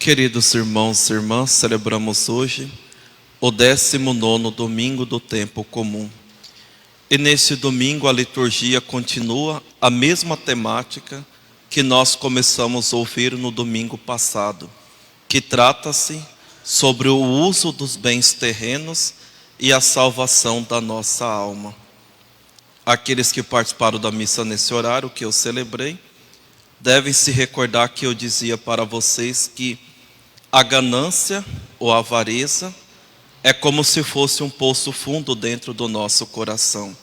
Queridos irmãos e irmãs, celebramos hoje o 19º domingo do tempo comum. E nesse domingo a liturgia continua a mesma temática que nós começamos a ouvir no domingo passado, que trata-se sobre o uso dos bens terrenos e a salvação da nossa alma. Aqueles que participaram da missa nesse horário que eu celebrei, devem se recordar que eu dizia para vocês que a ganância ou a avareza é como se fosse um poço fundo dentro do nosso coração.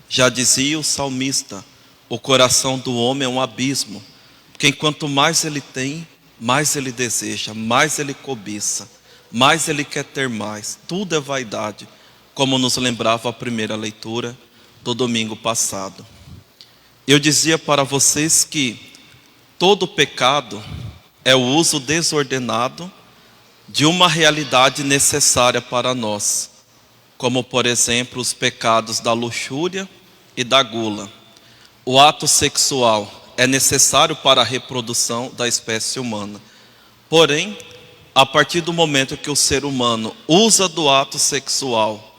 Já dizia o salmista, o coração do homem é um abismo, porque quanto mais ele tem, mais ele deseja, mais ele cobiça, mais ele quer ter mais. Tudo é vaidade, como nos lembrava a primeira leitura do domingo passado. Eu dizia para vocês que todo pecado é o uso desordenado de uma realidade necessária para nós, como por exemplo os pecados da luxúria e da gula. O ato sexual é necessário para a reprodução da espécie humana. Porém, a partir do momento que o ser humano usa do ato sexual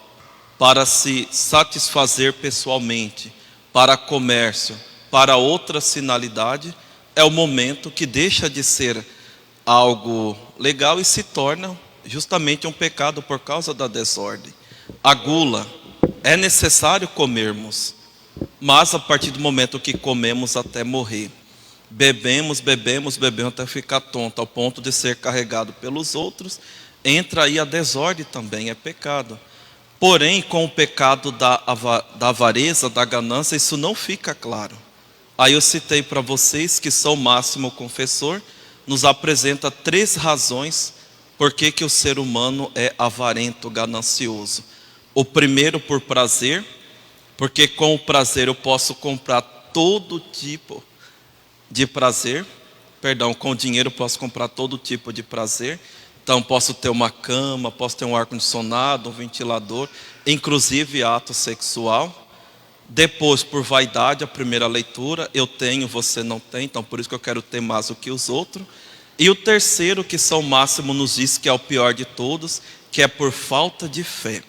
para se satisfazer pessoalmente, para comércio, para outra finalidade, é o momento que deixa de ser algo legal e se torna justamente um pecado por causa da desordem. A gula, é necessário comermos, mas a partir do momento que comemos até morrer, bebemos até ficar tonto, ao ponto de ser carregado pelos outros, entra aí a desordem também, é pecado. Porém, com o pecado da avareza, da ganância, isso não fica claro. Aí eu citei para vocês que São Máximo Confessor nos apresenta 3 razões por que o ser humano é avarento, ganancioso. O primeiro, por prazer, porque com o prazer eu posso comprar todo tipo de prazer. Com o dinheiro eu posso comprar todo tipo de prazer. Então posso ter uma cama, posso ter um ar-condicionado, um ventilador, inclusive ato sexual. Depois, por vaidade, a primeira leitura, eu tenho, você não tem, então por isso que eu quero ter mais do que os outros. E o terceiro, que São Máximo nos diz que é o pior de todos, que é por falta de fé.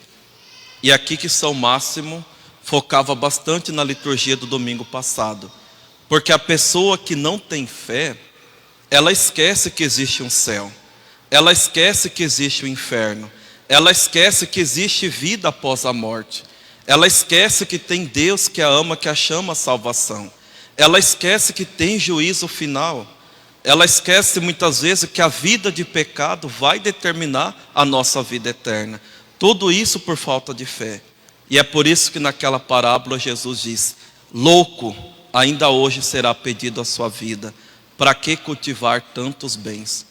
E aqui que São Máximo focava bastante na liturgia do domingo passado. Porque a pessoa que não tem fé, ela esquece que existe um céu, ela esquece que existe o inferno, ela esquece que existe vida após a morte. Ela esquece que tem Deus que a ama, que a chama a salvação. Ela esquece que tem juízo final. Ela esquece muitas vezes que a vida de pecado vai determinar a nossa vida eterna. Tudo isso por falta de fé. E é por isso que naquela parábola Jesus diz: louco, ainda hoje será pedido a sua vida. Para que cultivar tantos bens?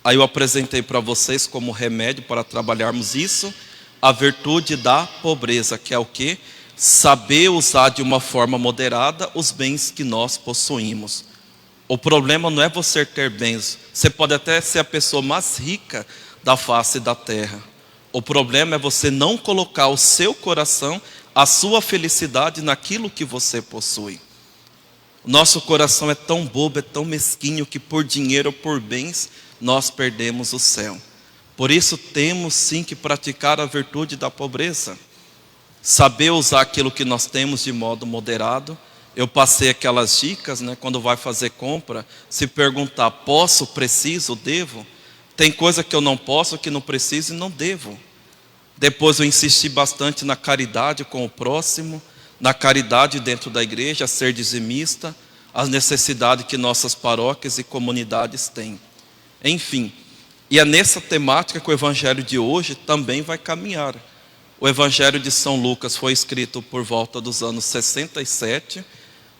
Aí eu apresentei para vocês como remédio para trabalharmos isso, a virtude da pobreza, que é o quê? Saber usar de uma forma moderada os bens que nós possuímos. O problema não é você ter bens. Você pode até ser a pessoa mais rica da face da terra. O problema é você não colocar o seu coração, a sua felicidade naquilo que você possui. Nosso coração é tão bobo, é tão mesquinho, que por dinheiro ou por bens nós perdemos o céu. Por isso temos sim que praticar a virtude da pobreza. Saber usar aquilo que nós temos de modo moderado. Eu passei aquelas dicas, quando vai fazer compra, se perguntar: posso, preciso, devo? Tem coisa que eu não posso, que não preciso e não devo. Depois eu insisti bastante na caridade com o próximo, na caridade dentro da igreja, ser dizimista, as necessidades que nossas paróquias e comunidades têm. Enfim, e é nessa temática que o evangelho de hoje também vai caminhar. O evangelho de São Lucas foi escrito por volta dos anos 67.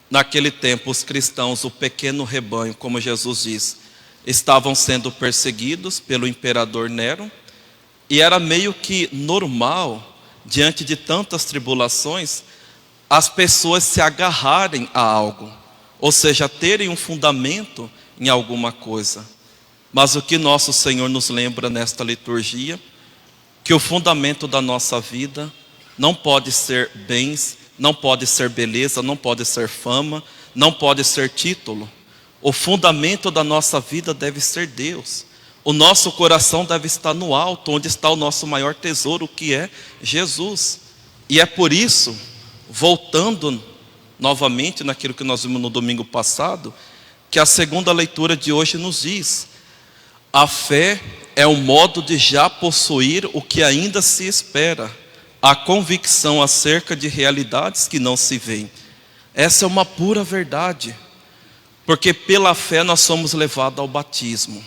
Naquele tempo os cristãos, o pequeno rebanho, como Jesus diz, estavam sendo perseguidos pelo imperador Nero. E era meio que normal, diante de tantas tribulações, as pessoas se agarrarem a algo, ou seja, terem um fundamento em alguma coisa. Mas o que nosso Senhor nos lembra nesta liturgia, que o fundamento da nossa vida não pode ser bens, não pode ser beleza, não pode ser fama, não pode ser título. O fundamento da nossa vida deve ser Deus. O nosso coração deve estar no alto, onde está o nosso maior tesouro, que é Jesus. E é por isso, voltando novamente naquilo que nós vimos no domingo passado, que a segunda leitura de hoje nos diz: a fé é um modo de já possuir o que ainda se espera, a convicção acerca de realidades que não se veem. Essa é uma pura verdade, porque pela fé nós somos levados ao batismo.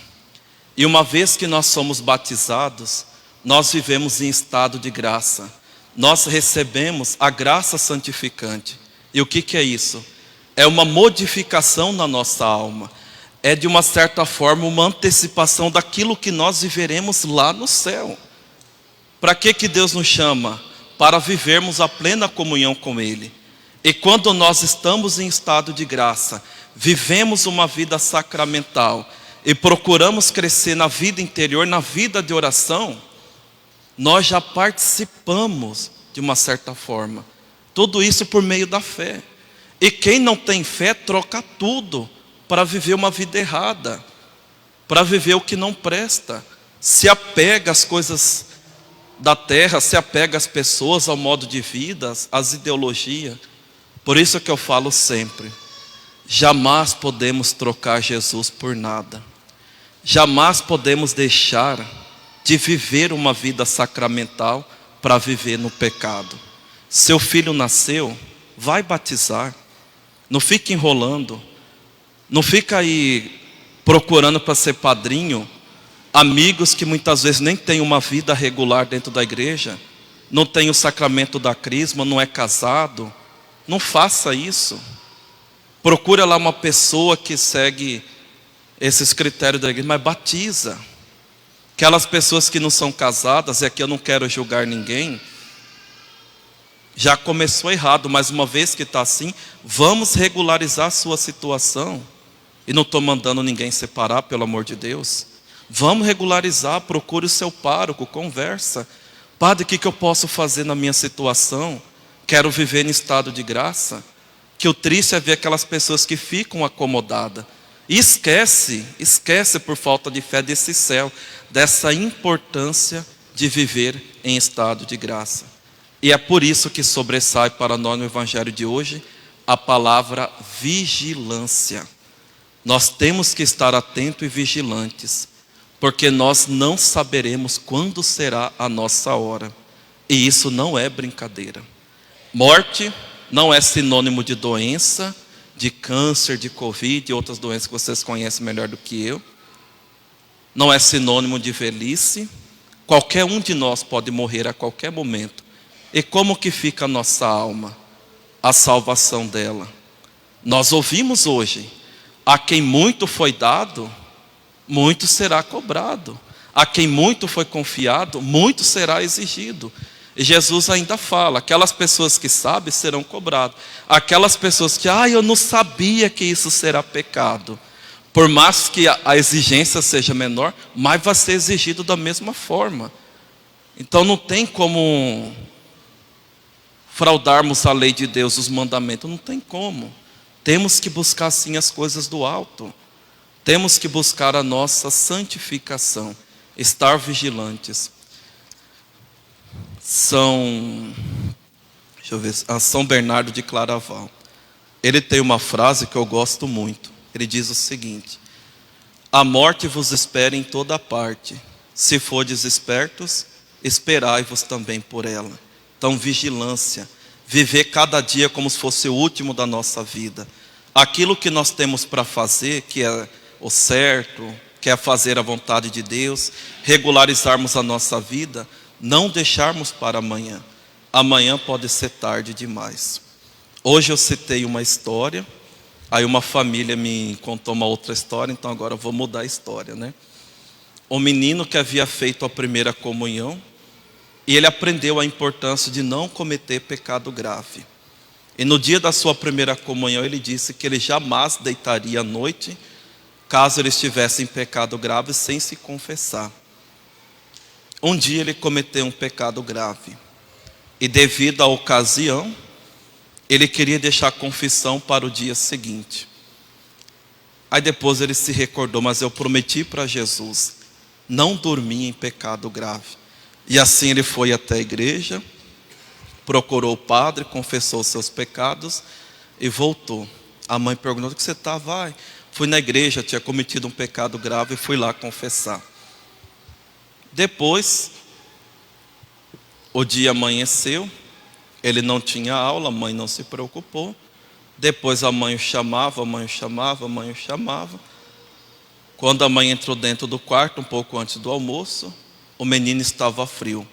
E uma vez que nós somos batizados, nós vivemos em estado de graça. Nós recebemos a graça santificante. E o que é isso? É uma modificação na nossa alma. É de uma certa forma uma antecipação daquilo que nós viveremos lá no céu. Para que Deus nos chama? Para vivermos a plena comunhão com Ele. E quando nós estamos em estado de graça, vivemos uma vida sacramental e procuramos crescer na vida interior, na vida de oração, nós já participamos de uma certa forma. Tudo isso por meio da fé. E quem não tem fé troca tudo para viver uma vida errada, para viver o que não presta. Se apega às coisas da terra, se apega às pessoas, ao modo de vida, às ideologias. Por isso que eu falo sempre: jamais podemos trocar Jesus por nada. Jamais podemos deixar de viver uma vida sacramental para viver no pecado. Seu filho nasceu, vai batizar. Não fica enrolando. Não fica aí procurando para ser padrinho amigos que muitas vezes nem têm uma vida regular dentro da igreja, não tem o sacramento da crisma, não é casado. Não faça isso. Procura lá uma pessoa que segue esses critérios da igreja, mas batiza. Aquelas pessoas que não são casadas, e aqui eu não quero julgar ninguém, já começou errado, mas uma vez que está assim, vamos regularizar a sua situação. E não estou mandando ninguém separar, pelo amor de Deus. Vamos regularizar, procure o seu pároco, conversa. Padre, o que eu posso fazer na minha situação? Quero viver em estado de graça. Que o triste é ver aquelas pessoas que ficam acomodadas. E esquece por falta de fé desse céu, dessa importância de viver em estado de graça. E é por isso que sobressai para nós no Evangelho de hoje a palavra vigilância. Nós temos que estar atentos e vigilantes, porque nós não saberemos quando será a nossa hora. E isso não é brincadeira. Morte não é sinônimo de doença, de câncer, de Covid e outras doenças que vocês conhecem melhor do que eu. Não é sinônimo de velhice. Qualquer um de nós pode morrer a qualquer momento. E como que fica a nossa alma? A salvação dela. Nós ouvimos hoje: a quem muito foi dado, muito será cobrado. A quem muito foi confiado, muito será exigido. E Jesus ainda fala: aquelas pessoas que sabem serão cobradas. Aquelas pessoas que, eu não sabia que isso será pecado. Por mais que a exigência seja menor, mas vai ser exigido da mesma forma. Então não tem como fraudarmos a lei de Deus, os mandamentos. Não tem como. Temos que buscar sim as coisas do alto. Temos que buscar a nossa santificação. Estar vigilantes. São Bernardo de Claraval. Ele tem uma frase que eu gosto muito. Ele diz o seguinte: a morte vos espera em toda parte. Se fordes espertos, esperai-vos também por ela. Então, vigilância. Viver cada dia como se fosse o último da nossa vida. Aquilo que nós temos para fazer, que é o certo, que é fazer a vontade de Deus, regularizarmos a nossa vida, não deixarmos para amanhã. Amanhã pode ser tarde demais. Hoje eu citei uma história, aí uma família me contou uma outra história, então agora eu vou mudar a história, né? Um menino que havia feito a primeira comunhão, e ele aprendeu a importância de não cometer pecado grave. E no dia da sua primeira comunhão ele disse que ele jamais deitaria à noite, caso ele estivesse em pecado grave, sem se confessar. Um dia ele cometeu um pecado grave. E devido à ocasião, ele queria deixar a confissão para o dia seguinte. Aí depois ele se recordou: mas eu prometi para Jesus não dormia em pecado grave. E assim ele foi até a igreja, procurou o padre, confessou seus pecados e voltou. A mãe perguntou: o que você está? Vai. Fui na igreja, tinha cometido um pecado grave e fui lá confessar. Depois, o dia amanheceu, ele não tinha aula, a mãe não se preocupou. Depois a mãe o chamava, a mãe o chamava, a mãe o chamava. Quando a mãe entrou dentro do quarto, um pouco antes do almoço, o menino estava frio.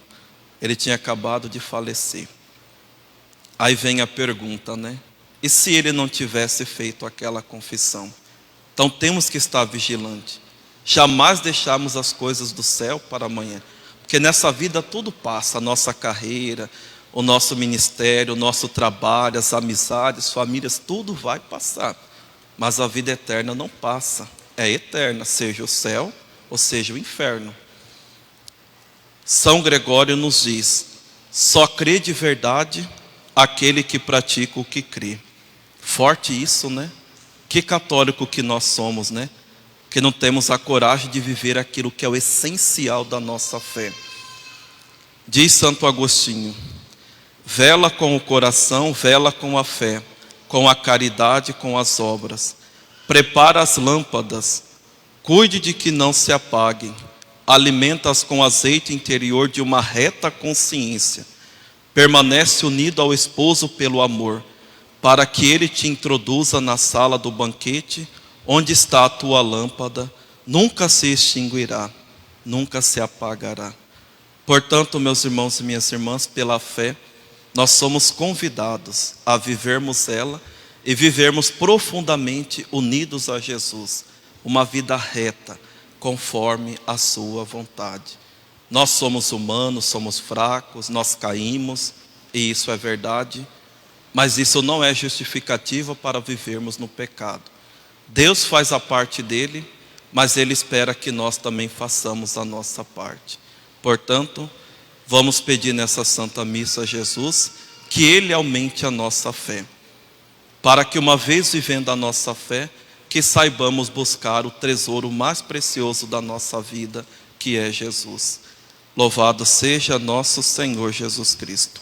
Ele tinha acabado de falecer. Aí vem a pergunta, né? E se ele não tivesse feito aquela confissão? Então temos que estar vigilantes. Jamais deixarmos as coisas do céu para amanhã. Porque nessa vida tudo passa, a nossa carreira, o nosso ministério, o nosso trabalho, as amizades, famílias, tudo vai passar. Mas a vida eterna não passa, é eterna, seja o céu ou seja o inferno. São Gregório nos diz: só crê de verdade aquele que pratica o que crê. Forte isso, né? Que católico que nós somos, né? Que não temos a coragem de viver aquilo que é o essencial da nossa fé. Diz Santo Agostinho: vela com o coração, vela com a fé, com a caridade, com as obras. Prepara as lâmpadas, cuide de que não se apaguem. Alimenta-as com azeite interior de uma reta consciência. Permanece unido ao esposo pelo amor, para que ele te introduza na sala do banquete, onde está a tua lâmpada, nunca se extinguirá, nunca se apagará. Portanto, meus irmãos e minhas irmãs, pela fé, nós somos convidados a vivermos ela e vivermos profundamente unidos a Jesus, uma vida reta, conforme a sua vontade. Nós somos humanos, somos fracos, nós caímos, e isso é verdade, mas isso não é justificativa para vivermos no pecado. Deus faz a parte dele, mas Ele espera que nós também façamos a nossa parte. Portanto, vamos pedir nessa Santa Missa a Jesus que Ele aumente a nossa fé, para que uma vez vivendo a nossa fé, que saibamos buscar o tesouro mais precioso da nossa vida, que é Jesus. Louvado seja nosso Senhor Jesus Cristo.